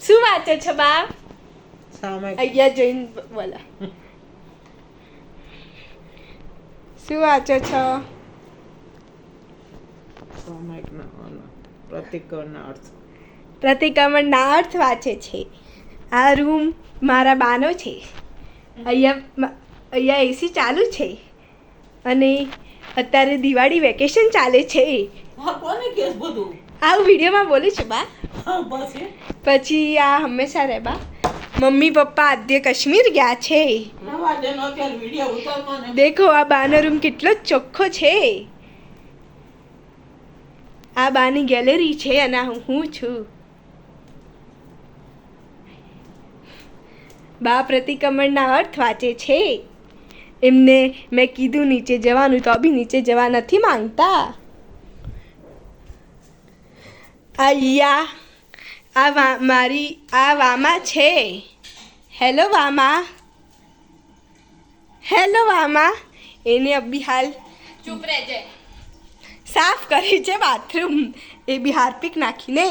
શું વાંચો છો બા? સામાયિક. અહીંયા જોઈને બોલો. શું વાંચો છો? સામાયિકના પ્રતિકના અર્થ. પ્રતિક્રમણના અર્થ વાંચે છે. આ રૂમ મારા બાનો છે. અહીંયા એસી ચાલુ છે અને અત્યારે દિવાળી વેકેશન ચાલે છે. હા, કોને કેસ બધું? આ હું વિડીયોમાં બોલું છું બા. હા, બસ એ. પછી આ હંમેશા રહે બા. મમ્મી પપ્પા આદ્ય કાશ્મીર ગયા છે. નવા જેનો અત્યારે વિડીયો ઉતારવાનો ને. દેખો આ બાનો રૂમ કેટલો ચોખ્ખો છે. આ બાની ગેલેરી છે અને હું છું. બા પ્રતિક્રમણના અર્થ વાંચે છે. એમને મેં કીધું નીચે જવાનું તો બી નીચે જવા નથી માંગતા. અહીંયા મારી આ વામા છે. હેલો વામા. હેલો વામા. એને અભી હાલ ચૂપ રહેજે. સાફ કરી છે બાથરૂમ. એ બી હાર્પિક નાખીને.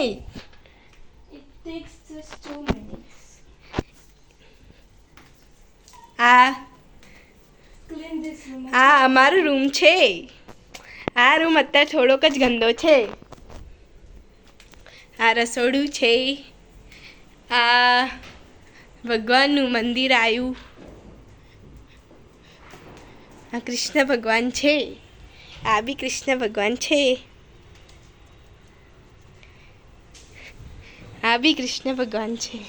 It takes just 2 minutes. આ Clean this room. આ અમારો રૂમ છે. આ રૂમ અત્યારે થોડોક જ ગંદો છે. આ રસોડું છે. આ ભગવાનનું મંદિર આવ્યું. આ કૃષ્ણ ભગવાન છે. આ બી કૃષ્ણ ભગવાન છે. આ બી કૃષ્ણ ભગવાન છે.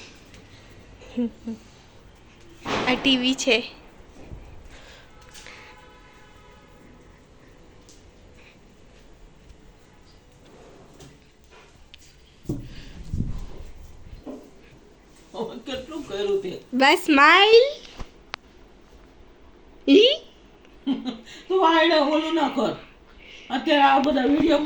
આ ટીવી છે. હવે કેટલું કર્યું તે? બસ સ્માઈલ. ઈ તું આયડે ઓલું ના કર. અત્યારે આ બધા વિડીયો